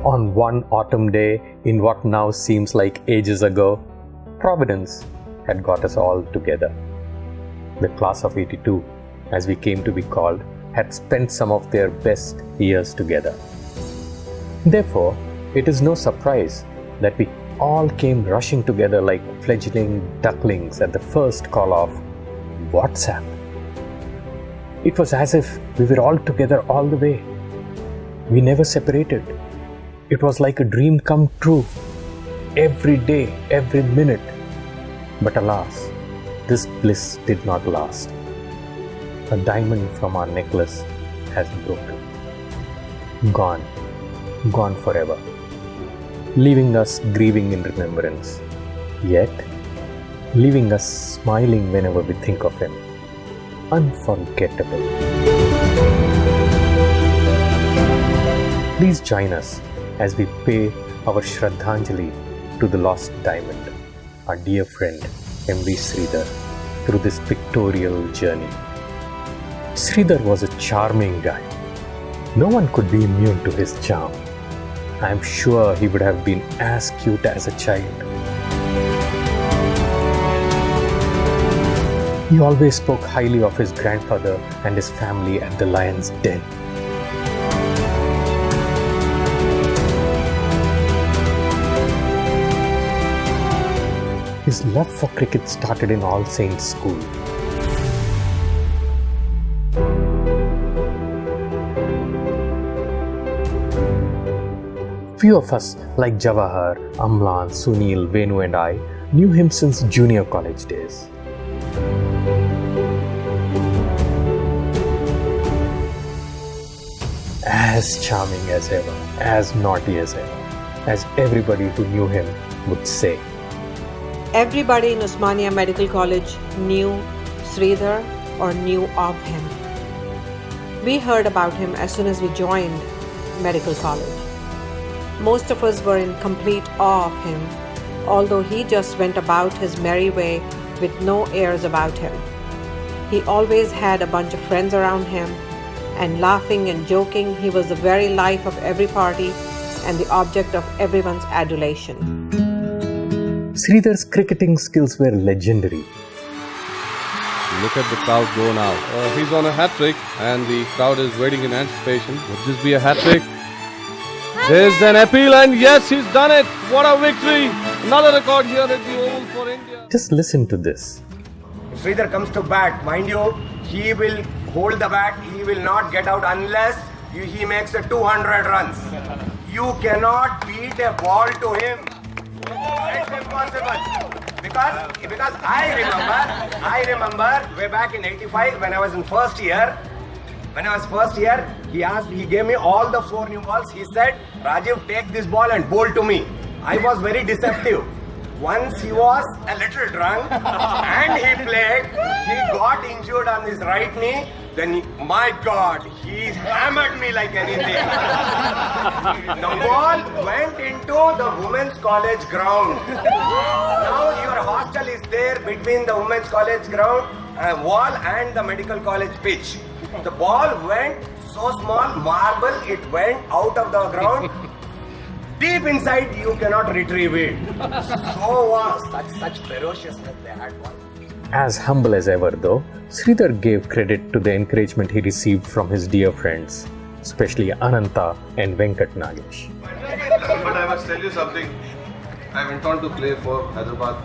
On one autumn day, in what now seems like ages ago, Providence had got us all together. The class of 82, as we came to be called, had spent some of their best years together. Therefore, it is no surprise that we all came rushing together like fledgling ducklings at the first call of WhatsApp. It was as if we were all together all the way. We never separated. It was like a dream come true. Every day, every minute. But alas, this bliss did not last. A diamond from our necklace has broken. Gone forever. Leaving us grieving in remembrance. Yet, leaving us smiling whenever we think of him. Unforgettable. Please join us as we pay our Shraddhanjali to the lost diamond, our dear friend MV Sridhar, through this pictorial journey. Sridhar was a charming guy. No one could be immune to his charm. I am sure he would have been as cute as a child. He always spoke highly of his grandfather and his family at the Lion's Den. His love for cricket started in All Saints School. Few of us, like Jawahar, Amlan, Sunil, Venu and I, knew him since junior college days. As charming as ever, as naughty as ever, as everybody who knew him would say. Everybody in Osmania Medical College knew Sridhar or knew of him. We heard about him as soon as we joined medical college. Most of us were in complete awe of him, although he just went about his merry way with no airs about him. He always had a bunch of friends around him, and laughing and joking, he was the very life of every party and the object of everyone's adulation. Sridhar's cricketing skills were legendary. Look at the crowd go now. He's on a hat-trick and the crowd is waiting in anticipation. Would this be a hat-trick? There's an appeal and yes, he's done it. What a victory. Another record here at the Oval for India. Just listen to this. If Sridhar comes to bat, mind you, he will hold the bat. He will not get out unless he makes a 200 runs. You cannot beat a ball to him. It's impossible. Because I remember way back in 85 when I was in first year, he gave me all the 4 new balls. He said, Rajiv, take this ball and bowl to me. I was very deceptive. Once he was a little drunk and he played, he got injured on his right knee. Then, my God, he hammered me like anything. The ball went into the women's college ground. Now your hostel is there between the women's college ground wall and the medical college pitch. The ball went so small, marble, it went out of the ground. Deep inside, you cannot retrieve it. So such ferociousness they had. As humble as ever though, Sridhar gave credit to the encouragement he received from his dear friends, especially Ananta and Venkat Nagesh. But I must tell you something. I went on to play for Hyderabad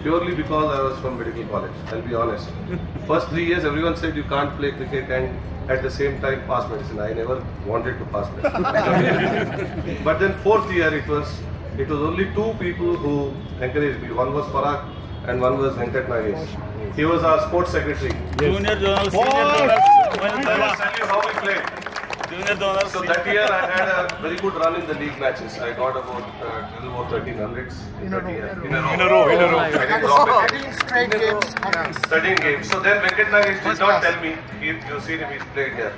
purely because I was from medical college. I'll be honest. First 3 years, everyone said you can't play cricket and at the same time pass medicine. I never wanted to pass medicine. But then 4th year, it was only 2 people who encouraged me. One was Parag and one was Venkat Nagesh. He was our sports secretary. Junior zonal, senior zonal. I must tell you how we played. Junior zonal. So that year I had a very good run in the league matches. I got about 1300s in a row. 13 straight games. 13 games. So then Venkat Nagesh did not tell me, you see him, he's played here.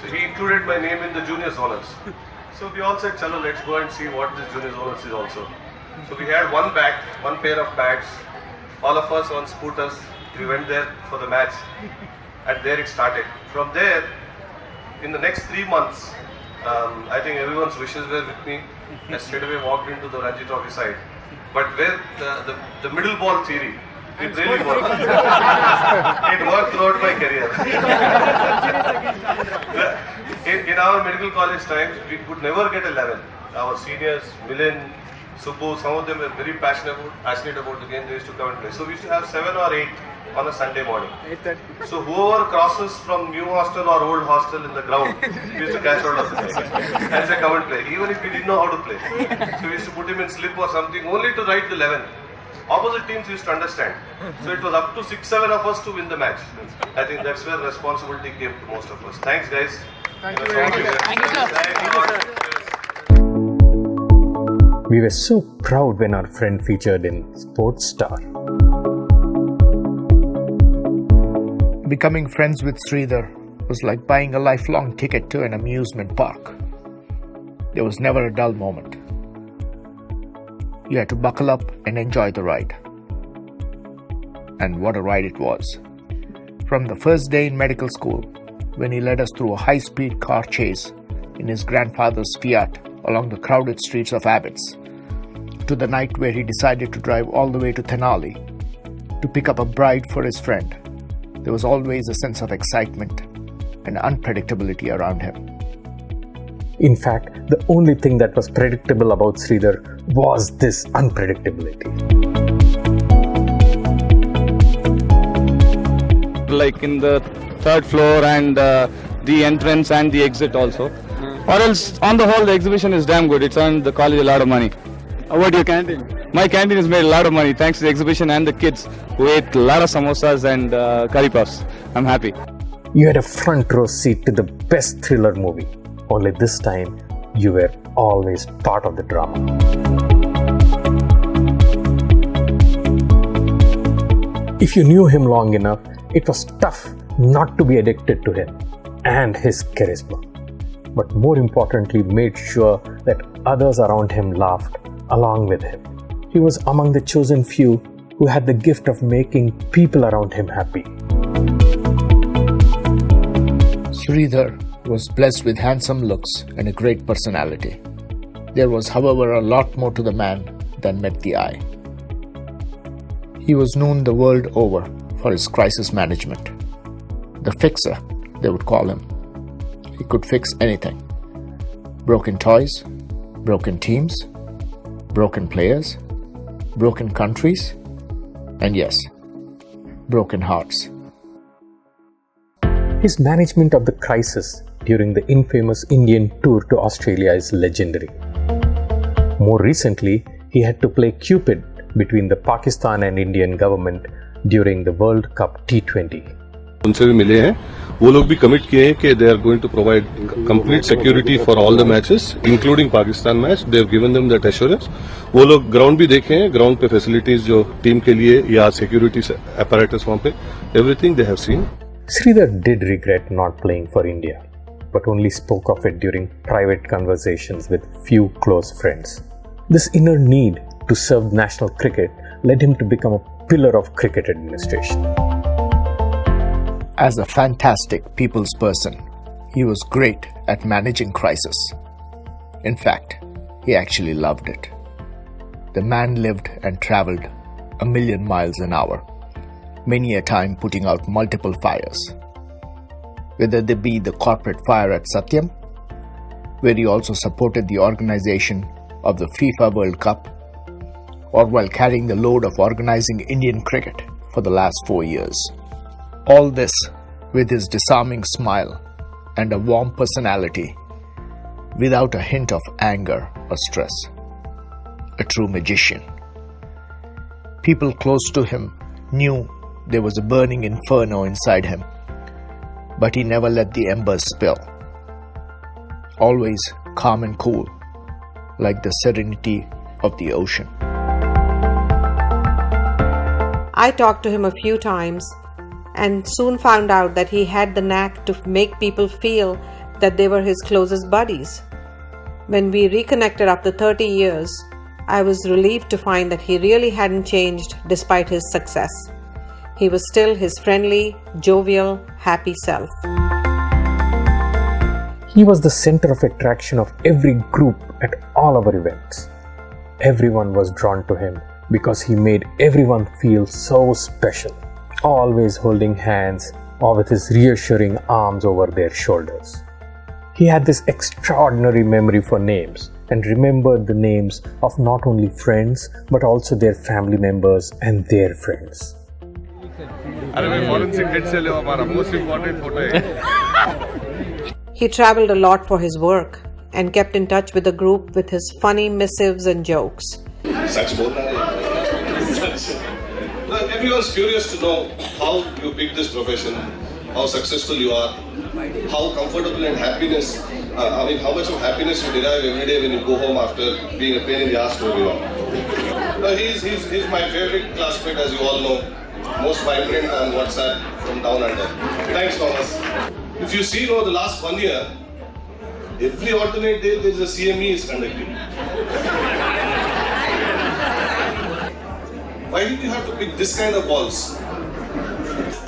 So he included my name in the junior zonals. So we all said, chalo, let's go and see what this junior zonals is also. So we had one pair of bags, all of us on scooters. We went there for the match and there it started. From there, in the next 3 months, I think everyone's wishes were with me. I straight away walked into the Ranji Trophy side. But where the middle ball theory, it really worked. It worked throughout my career. In our medical college times, we could never get 11. Our seniors, Milan, Subbu, some of them were very passionate about the game. They used to come and play. So we used to have 7 or 8 on a Sunday morning. So whoever crosses from new hostel or old hostel in the ground, we used to catch hold of the guy and say, come and play. Even if we didn't know how to play. So we used to put him in slip or something only to write the 11. Opposite teams used to understand. So it was up to 6-7 of us to win the match. I think that's where responsibility came to most of us. Thanks guys. Thank you very much. Thank you, sir. Thank you, sir. We were so proud when our friend featured in Sports Star. Becoming friends with Sridhar was like buying a lifelong ticket to an amusement park. There was never a dull moment. You had to buckle up and enjoy the ride. And what a ride it was. From the first day in medical school, when he led us through a high-speed car chase in his grandfather's Fiat along the crowded streets of Abbots, to the night where he decided to drive all the way to Tenali to pick up a bride for his friend, there was always a sense of excitement and unpredictability around him. In fact, the only thing that was predictable about Sridhar was this unpredictability. Like in the third floor and the entrance and the exit also. Or else, on the whole, the exhibition is damn good. It's earned the college a lot of money. How about your canteen? My canteen has made a lot of money thanks to the exhibition and the kids who ate a lot of samosas and curry puffs. I'm happy. You had a front row seat to the best thriller movie. Only this time, you were always part of the drama. If you knew him long enough, it was tough not to be addicted to him and his charisma. But more importantly, made sure that others around him laughed along with him. He was among the chosen few who had the gift of making people around him happy. Sridhar was blessed with handsome looks and a great personality. There was, however, a lot more to the man than met the eye. He was known the world over for his crisis management. The fixer, they would call him. He could fix anything. Broken toys, broken teams, broken players, broken countries, and yes, broken hearts. His management of the crisis during the infamous Indian tour to Australia is legendary. More recently, he had to play Cupid between the Pakistan and Indian government during the World Cup T20. उनसे भी मिले हैं वो लोग भी commit किए हैं कि they are going to provide complete security for all the matches including Pakistan match they have given them that assurance वो लोग ग्राउंड भी देखे हैं ग्राउंड पे फैसिलिटीज जो टीम के लिए या सिक्योरिटी apparatus वहां पे everything they have seen Sridhar did regret not playing for India, but only spoke of it during private conversations with few close friends. This inner need to serve national cricket led him to become a pillar of cricket administration. As a fantastic people's person, he was great at managing crisis. In fact, he actually loved it. The man lived and traveled 1,000,000 miles an hour, many a time putting out multiple fires. Whether they be the corporate fire at Satyam, where he also supported the organization of the FIFA World Cup, or while carrying the load of organizing Indian cricket for the last 4 years. All this with his disarming smile and a warm personality, without a hint of anger or stress. A true magician. People close to him knew there was a burning inferno inside him, but he never let the embers spill. Always calm and cool, like the serenity of the ocean. I talked to him a few times and soon found out that he had the knack to make people feel that they were his closest buddies. When we reconnected after 30 years, I was relieved to find that he really hadn't changed despite his success. He was still his friendly, jovial, happy self. He was the center of attraction of every group at all our events. Everyone was drawn to him because he made everyone feel so special, always holding hands or with his reassuring arms over their shoulders. He had this extraordinary memory for names and remembered the names of not only friends but also their family members and their friends. He traveled a lot for his work and kept in touch with the group with his funny missives and jokes. Everyone's curious to know how you picked this profession, how successful you are, how comfortable and how much of happiness you derive every day when you go home after being a pain in the ass to everyone. He's my favorite classmate, as you all know, most vibrant on WhatsApp from down under. Thanks, Thomas. If you see over the last 1 year, every alternate day there is a CME is conducting. Why did you have to pick this kind of balls?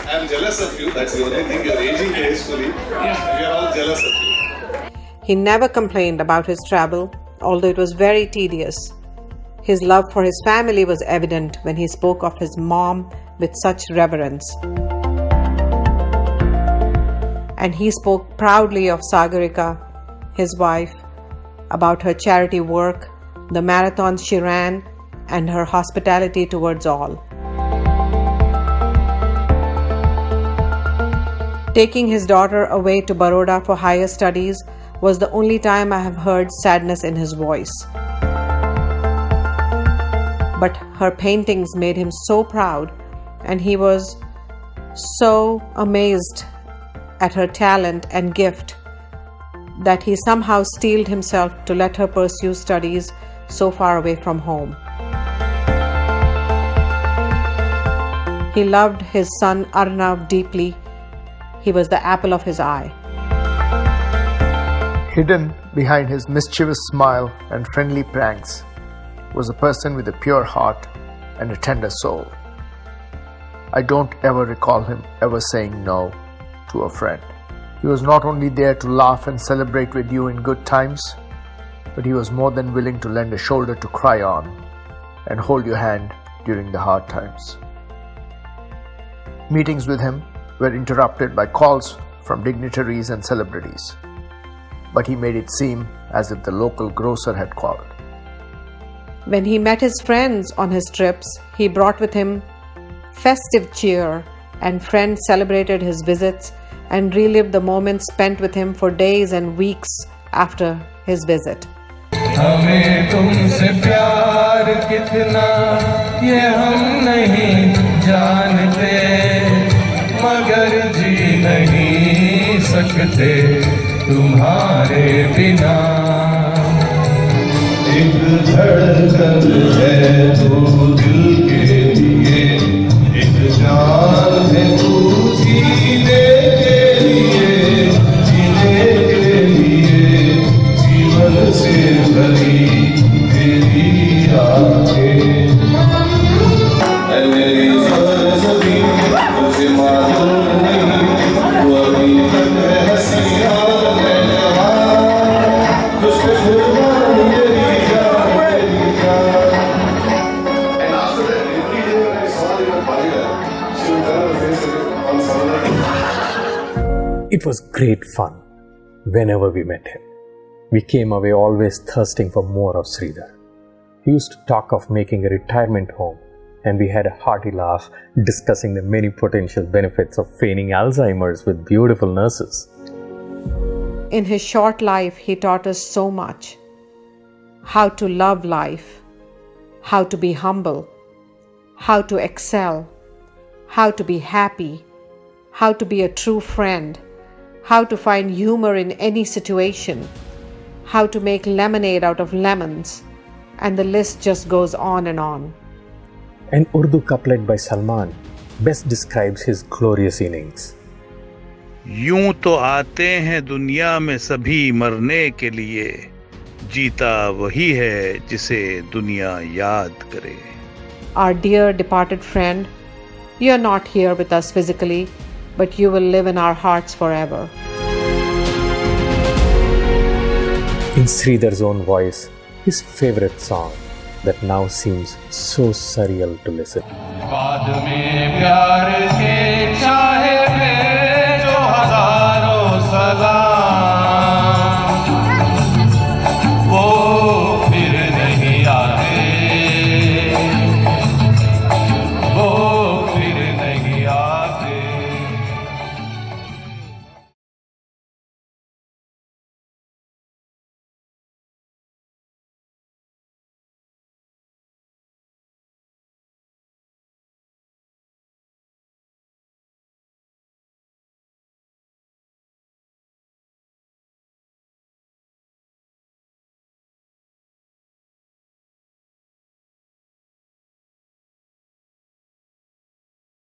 I'm jealous of you. That's the only thing. You're aging gracefully. We are all jealous of you. He never complained about his travel, although it was very tedious. His love for his family was evident when he spoke of his mom with such reverence. And he spoke proudly of Sagarika, his wife, about her charity work, the marathons she ran, and her hospitality towards all. Taking his daughter away to Baroda for higher studies was the only time I have heard sadness in his voice. But her paintings made him so proud, and he was so amazed at her talent and gift that he somehow steeled himself to let her pursue studies so far away from home. He loved his son Arnav deeply. He was the apple of his eye. Hidden behind his mischievous smile and friendly pranks was a person with a pure heart and a tender soul. I don't ever recall him ever saying no to a friend. He was not only there to laugh and celebrate with you in good times, but he was more than willing to lend a shoulder to cry on and hold your hand during the hard times. Meetings with him were interrupted by calls from dignitaries and celebrities, but he made it seem as if the local grocer had called. When he met his friends on his trips, he brought with him festive cheer, and friends celebrated his visits and relived the moments spent with him for days and weeks after his visit. हमें तुमसे प्यार कितना ये हम नहीं जानते, मगर जी नहीं सकते तुम्हारे बिना। एक धड़कन है तो दिल के लिए, एक जान है तू जीने के लिए, जीने के लिए जीवन से भरी तेरी आंखें। मेरी ज़मीन तुझे मालूम नहीं, वो अभी तक है हसीना है जवान, तुझको कुर्बान मेरी जान मेरी जान। And after that, every day when I saw her in Bangla, she would turn her face on someone. It was great fun whenever we met him. We came away always thirsting for more of Sridhar. He used to talk of making a retirement home, and we had a hearty laugh discussing the many potential benefits of feigning Alzheimer's with beautiful nurses. In his short life, he taught us so much. How to love life, how to be humble, how to excel, how to be happy, how to be a true friend, how to find humor in any situation, how to make lemonade out of lemons, and the list just goes on and on. An Urdu couplet by Salman best describes his glorious innings. यूं तो आते हैं दुनिया में सभी मरने के लिए, जीता वही है जिसे दुनिया याद करे. Our dear departed friend, you are not here with us physically, but you will live in our hearts forever. In Sridhar's own voice, his favorite song that now seems so surreal to listen. बाद में प्यार के चाहे